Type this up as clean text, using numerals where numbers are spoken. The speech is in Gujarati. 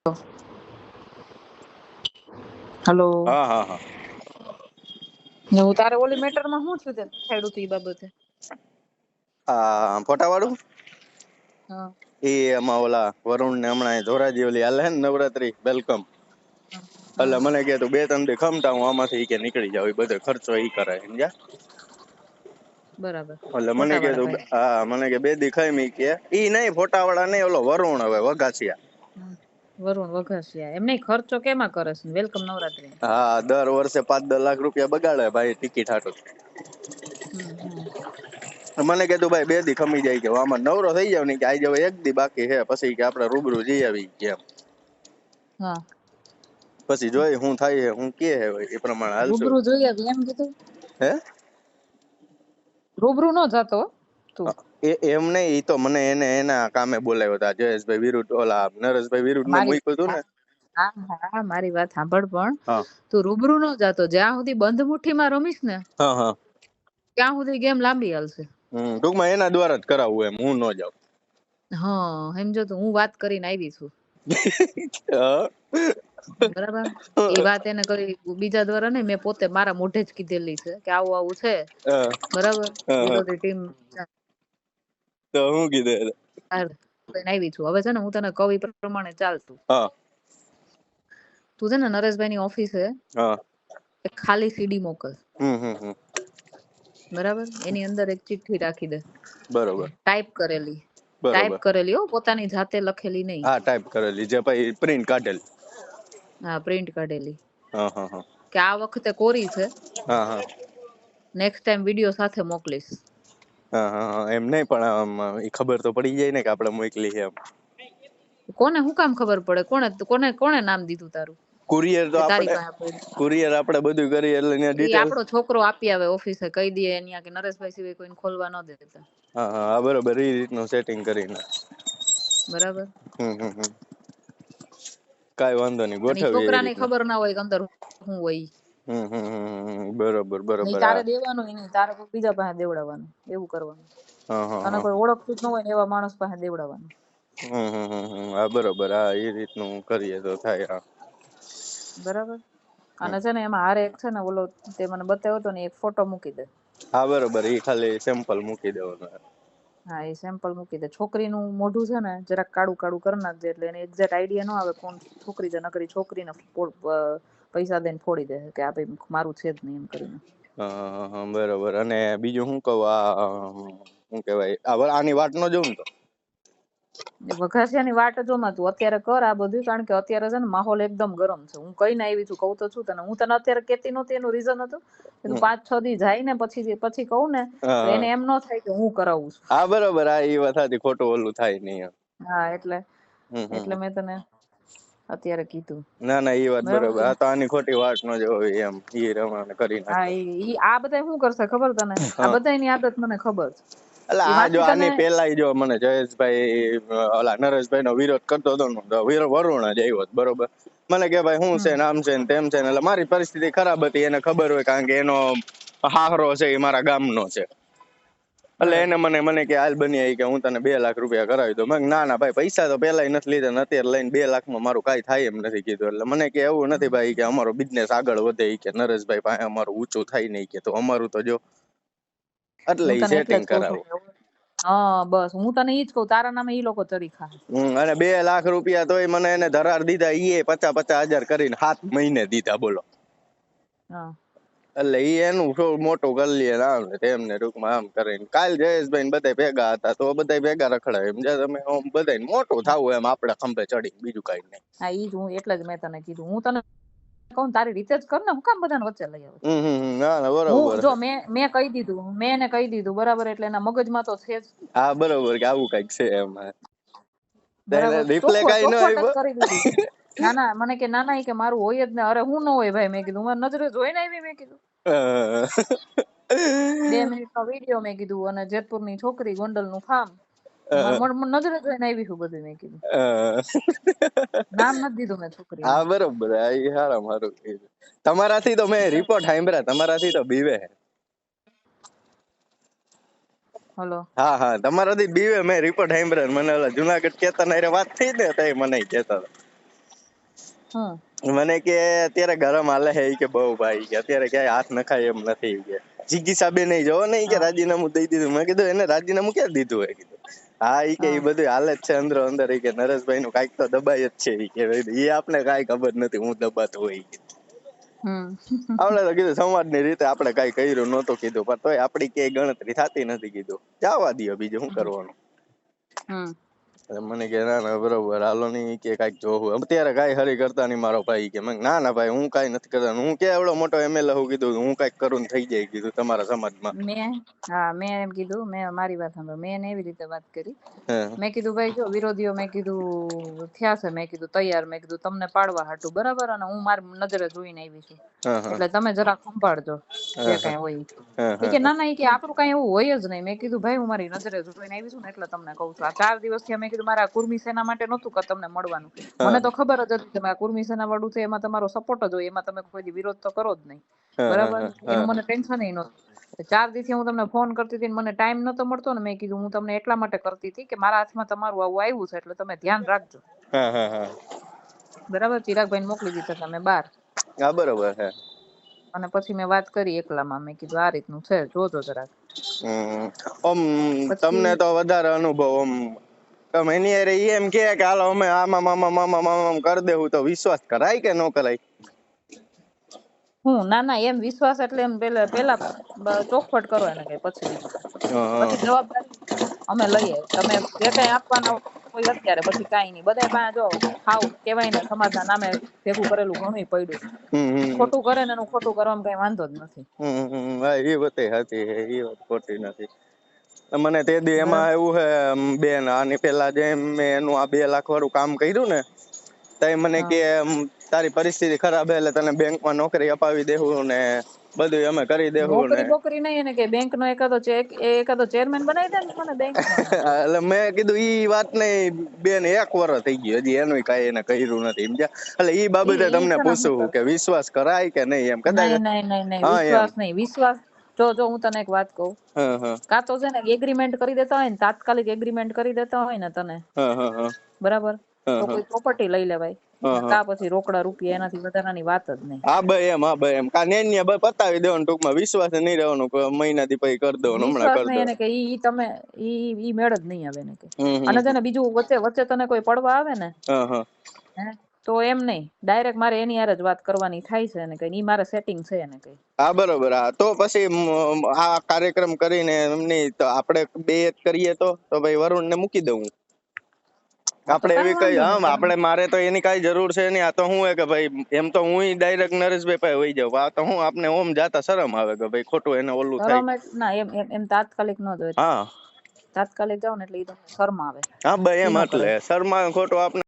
હલો. હા હા હા. હું તારે ઓલી મેટર માં શું થયું તે છેડું તું ઈ બાબતે? ફોટા વાળું હા એ એમાં ઓલા વરુણ ને હમણાં ધોરાજી ઓલી હાલે ને નવરાત્રી વેલકમ, એટલે મને કે તું 2-3 દી ખમતા હું આમાંથી ઈ કે નીકળી જાવ, ઈ બધો ખર્ચો ઈ કરે સમજ્યા. બરાબર. એટલે મને ફોટા કે વાળા તું ભાઈ. મને કે 2 દી ખાઈ મી કે ઈ નહીં, ફોટા વાળા નહીં, ઓલો વરુણ હવે વઘાસિયા. વરુણ વઘાસિયા એમ નહીં, ખર્ચો કેમાં કરે છે વેલકમ નવરાત્રી? હા, દર વર્ષે 5-10 લાખ રૂપિયા બગાડે ભાઈ ટિકિટ હાટું. મને કે તું ભાઈ 2 દી ખમી જાય કે આમાં નવરો થઈ જાવ ને કે આજે હવે 1 દી બાકી છે, પછી કે આપણે રૂબરૂ જઈ આવી કે એમ. હા, પછી જોઈ હું થાય છે હું કે હે એ પ્રમાણે હાલશું. રૂબરૂ જોઈ આવી એમ કીધું? હે રૂબરૂ નો જાતો તું? એમ નહીં, ઈ તો મને એને એના કામે બોલાવ્યો હતા, જયેશભાઈ વિરુદ્ધ, ઓલા નરેશભાઈ વિરુદ્ધ ને મારી મૂક્યું હતું ને. હા મારી વાત સાંભળ, પણ હા તું રૂબરૂ નો જાતો. જ્યાં સુધી બંધ મુઠ્ઠીમાં રમીશ ને હા હા, ત્યાં સુધી ગેમ લાંબી હાલશે. ટૂંકમાં એના દ્વારા જ કરાવવું એમ, હું ન જાઉં. હા સમજો, તો હું વાત કરીને આવી છું બરાબર. એ વાત એને કરી બીજા દ્વારા નહીં, મેં પોતે મારા મોઢે જ કીધેલી છે કે આવું આવું છે બરાબર. વિરોધી ટીમ તો હું કીધું આવી છું. હવે છે ને હું તને કહું એ પ્રમાણે ચાલતું. હા તું છે ને નરેશભાઈ ની ઓફિસે એક ખાલી સીડી મોકલ. બરાબર. એની અંદર એક ચિઠ્ઠી રાખી દે, બરોબર ટાઈપ કરેલી. ટાઈપ બરોબર. કરેલી હો, પોતાની જાતે લખેલી નહીં. હા, ટાઈપ કરેલી, જે પછી પ્રિન્ટ કાઢેલી. હા, પ્રિન્ટ કાઢેલી. હા હા હા કે આ વખતે કોરી છે, હા હા નેક્સ્ટ ટાઈમ વિડિયો સાથે મોકલીશ. હા હા, એમ નહીં પણ એ ખબર તો પડી જાય ને કે આપણે મોકલી છે એમ. કોને હું કામ ખબર પડે? કોને કોને નામ દીધું તારું? કુરિયર તો તારી આપણે પાસે પડ્યું? કુરિયર આપણે બધું કરીએ એટલે ત્યાં એ ડિટેલ. આપણો છોકરો આપી આવે ઓફિસે, કહી દે અહીંયા કે નરેશભાઈ સિવાય કોઈને ખોલવા ન દેતા. હા હા બરોબર, એ રીતનું સેટિંગ કરીને. બરાબર. કાઈ વાંધો નહીં, અને ગોઠવીએ એ છોકરાને રીતના. ખબર ના હોય કે અંદર શું હોય. બરોબર નહીં બરોબર. તારે હા દેવાનું, નહીં તારે કોઈ બીજા પાસે દેવડાવવાનું, એવું કરવાનું. હા હા તને હા કોઈ ઓળખતું જ ન હોય ને એવા માણસ પાસે દેવડાવવાનું. હા બરોબર. હા, એ રીતનું કરીએ તો થાય. હા બરાબર. અને છે ને એમાં હારે એક છે ને ઓલો તે મને બતાવ્યો હતો ને, એક ફોટો મૂકી દે. હા બરોબર, એ ખાલી સેમ્પલ મૂકી દેવાનું. હા, એ સેમ્પલ મૂકી દે. છોકરીનું મોઢું છે ને જરાક કાળું કાળું કરી નાખજે, એટલે એને એક્ઝેક્ટ આઈડિયા ન આવે કોણ છોકરી છે. નકરી છોકરીને પૈસા દઈને ફોડી દે કે આ ભાઈ મારું છે જ નહીં એમ કરીને. હા બરોબર. અને બીજું શું કહું, શું કહેવાય, આની વાટ ન જોઉં ને તો વઘાસિયાની વાટ જોમાં તું અત્યારે કર આ બધું, કારણ કે અત્યારે છે ને માહોલ એકદમ ગરમ છે. હું કઈને આવી છું, કહું તો છું તને. હું તને અત્યારે કેતી નહોતી, એનું રીઝન હતું કે તું 5-6 દી જાય ને પછી કહું ને તો એને એમ ન થાય કે હું કરાવું છું. હા બરોબર. હા, એ વાત હતી, ખોટું ઓલું થાય નહીં. હા, એટલે મેં તને અત્યારે કીધું. ના ના, એ વાત બરોબર. આ તો આની ખોટી વાટ ન જોવી એમ, એ રમાને કરી હા, નાખે. આ બધા શું કરશે ખબર તને? આ બધાની આદત મને ખબર છે. એટલે એ આ જો વાંચી તને આની પેલા જો મને જયેશભાઈ ઓલા નરેશભાઈ નો વિરોધ કરતો હતો ને, વરુણ જ આવ્યો બરોબર. મને કે ભાઈ શું છે ને, આમ છે ને તેમ છે ને. એટલે મારી પરિસ્થિતિ ખરાબ હતી, એને ખબર હોય, કારણ કે એનો હાહરો છે એ મારા ગામનો છે. એટલે એને મને કે હાલ બની કે હું તને 2 લાખ રૂપિયા કરાવી દઉં. મેં ના ભાઈ, પૈસા તો પેલા નથી લીધા ને અત્યારે લઈને 2 લાખમાં મારું કાંઈ થાય એમ નથી કીધું. એટલે મને કે એવું નથી ભાઈ કે અમારો બિઝનેસ આગળ વધે કે નરેશભાઈ પાસે અમારું ઊંચું થાય નહીં કે, તો અમારું તો જો એટલે હું ઈ તને એટલે સેટિંગ જ કઉ છું. કરાવું. હા બસ, હું તને ઈ જ કહું, તારા નામે ઈ લોકો ચરી ખાય. અને 2 લાખ રૂપિયા તોય મને એને ધરાર દીધા, ઈ 50-50 હજાર કરીને 7 મહિને દીધા બોલો. એટલે ઈ એનું મોટું કરી લે આમ ને તેમ ને, ટૂંકમાં આમ કરીને. કાલ જયેશભાઈ બધા ભેગા હતા તો બધા ભેગા રખડાય એમ. તમે બધા મોટું થાવું એમ, આપડે ખંભે ચડી, બીજું કઈ નહીં. હા, ઈ જ હું એટલે જ મેં તને કીધું. હું તને કહું તારી રીતે જ કર ને, હું કામ બધાને વચ્ચે લઈ આવે? ના ના બરોબર. હું જો મેં કહી દીધું, મેં એને કહી દીધું બરાબર, એટલે એના મગજમાં તો છે જ. હા બરોબર, કે આવું કઈક છે એમ. બરાબર, રિપ્લે કઈ ન ચોખવટ જ આવ્યો. કરી દીધી. ના મને કે ના કે મારું હોય જ ને. અરે હું ન હોય ભાઈ, મેં કીધું. મારી નજરે જોઈને આવી, મેં કીધું. 2 મિનિટનો વિડીયો મેં કીધું, અને જેતપુરની છોકરી, ગોંડલનું ફાર્મ. મારી નજરે જોઈને આવી છું બધું, મેં કીધું. નામ નથી દીધું મેં છોકરીનું. હા બરોબર. એ હારામાં હારું કીધું. તમારાથી તો મેં રિપોર્ટ સાંભળ્યા, તમારાથી તો બીવે. હલો. હા, તમારાથી બીવે. મેં રિપોર્ટ સાંભળ્યા. મને ઓલા જુનાગઢ કેતન હારે વાત થઈ ને તો મને કહેતા હતા. હું મને કે અત્યારે ગરમ હાલે છે ઈ કે બહુ ભાઈ કે અત્યારે ક્યાંય હાથ નખાય એમ નથી ઈ કે જીગી સાબે નહીં જોવો ને ઈ કે હા રાજીનામું દઈ દીધું. મેં કીધું એને રાજીનામું ક્યાં દીધું હોય કીધું. હા ઈ કે ઈ હા બધું હાલે જ છે અંદરો અંદર ઈ કે નરેશભાઈ નું કાંઈક તો દબાય જ છે ઈ કે ઈ આપણે કાંઈ ખબર નથી હું દબાતો હોય ઈ કે. આપણે તો કીધું સમાજની રીતે આપણે કાંઈ કર્યું નહોતું કીધું પણ તોય આપણી ક્યાંય ગણતરી થતી નથી કીધું જવા દ્યો બીજું શું કરવાનું. હમ એટલે મને કે ના ના બરોબર હાલો નહીં કે કાંઈક જોવું અત્યારે કાંઈ હરી કરતા નહીં મારો ભાઈ કે મેં ના ના ભાઈ હું કાંઈ નથી કરતા હું ક્યાં એવડો મોટો એમએલએ હું કીધું હું કાંઈક કરું ને થઈ જાય કીધું તમારા સમાજમાં. મેં એમ કીધું મેં મારી વાત સાંભળો મેં એને એવી રીતે વાત કરી હા મેં કીધું ભાઈ જો વિરોધીઓ મેં કીધું થયા છે મેં કીધું તૈયાર મેં કીધું તમને પાડવા હાટું બરાબર અને હું મારી નજરે જોઈને આવી છું હા હા એટલે તમે જરા સંભાળજો જે હા કઈ હોય હા ઈ કે ના ના ઈ કે આપણું કઈ એવું હોય જ નહીં મેં કીધું ભાઈ હું મારી નજરે જોઈને આવી છું ને એટલે તમને કહું છું આ 4 દિવસથી મેં કીધું મારા કુર્મી સેના માટે નહોતું કે તમને મળવાનું મને તો ખબર જ હતી કે આ કુર્મી સેના વાળું છે એમાં તમારો સપોર્ટ જ હોય એમાં તમે કોઈ વિરોધ તો કરો જ નહીં બરાબર એનું મને ટેન્શન નહોતું 4 દિવસથી હું તમને ફોન કરતી હતી મને ટાઈમ નતો મળતો ને મેં કીધું હું તમને એટલા માટે કરતી હતી કે મારા હાથમાં તમારું આવું આવ્યું છે એટલે તમે ધ્યાન રાખજો બરાબર ચિરાગભાઈને મોકલી દીધા તમે બહાર હા બરોબર છે અને પછી મેં વાત કરી એકલામાં મેં કીધું આ રીતનું છે જોજો જરાક ઓમ પછી તમને તો વધારે અનુભવ ઓમ તમે એની હારે ઈ એમ કે હાલો અમે આમાં મામા મામા મામા કરી દેવું તો વિશ્વાસ કરાય કે ન કરાય ના ના એમ વિશ્વાસ એટલે એમ પેલા ચોખવટ કરો એને કઈ પછી બીજું પછી જવાબદારી અમે લઈએ તમે જે કઈ આપવાના હોય અત્યારે પછી કાંઈ નહીં બધાય પાસે જો હાવ કહેવાય ને સમાજના નામે ભેગું કરેલું ઘણું પડ્યું ખોટું કરે ને એનું ખોટું કરવામાં કઈ વાંધો જ નથી હા એ વાત સાચી છે એ વાત ખોટી નથી મને તે દી એમાં એવું છે બેન આની પેલા જેમ મેં એનું આ 2 લાખ વાળું કામ કર્યું ને તઈ મને કે તારી પરિસ્થિતિ ખરાબ છે એટલે તને બેંકમાં નોકરી અપાવી દેવું ને બધું અમે કરી દેવું ને નોકરી નહીં એને કે બેંક નો એકાદો ચેરમેન બનાવી દે ને મને બેંક નો એટલે મેં કીધું ઈ વાત નહીં બેન 1 વર્ષ થઈ ગયું હજી એનું કાંઈ એને કર્યું નથી સમજ્યા એટલે ઈ બાબતે તમને પૂછું કે વિશ્વાસ કરાય કે નહીં એમ કદાચ નહીં હા એમ વિશ્વાસ નહીં વિશ્વાસ જો હું તને એક વાત કહું કાં તો છે ને એગ્રીમેન્ટ કરી દેતા હોય ને તાત્કાલિક એગ્રીમેન્ટ કરી દેતા હોય ને તને બરાબર તો કોઈ પ્રોપર્ટી લઈ લેવાય કા પછી રોકડા રૂપિયા એનાથી વધારાની વાત જ નહીં હા ભાઈ એમ કા નેન્યા પતાવી દેવાનું ટૂંકમાં વિશ્વાસ નહીં રહેવાનું મહિનાથી પછી કરી દેવાનું હમણાં વિશ્વાસ કરી નહીં એને કે ઈ તમે ઈ મેળ જ નહીં આવે એને કે અને તને બીજું વચ્ચે તને કોઈ પડવા આવે ને તો એમ નહીં ડાયરેક્ટ મારે એની હારે જ વાત કરવાની થાય છે એને કઈ ઈ મારે સેટિંગ છે એને કઈ હા બરોબર હા તો પછી આ કાર્યક્રમ કરીને એમની તો આપણે 2 જ કરીએ તો ભાઈ વરુણ ને મૂકી દઉં આપણે એવી કઈ આપણે મારે તો એની કઈ જરૂર છે નહીં આ તો હું કે ભાઈ એમ તો હું ડાયરેક્ટ નરેશભાઈ પાસે વહી જાઉં આ તો હું આપને ઓમ જાતા શરમ આવે કે ભાઈ ખોટું એને ઓલું થાય ના એમ તાત્કાલિક ન જોઈએ તાત્કાલિક જાવ ને એટલે ઈ તમને શરમ આવે હા ભાઈ એમ એટલે શર્મા ખોટું આપણે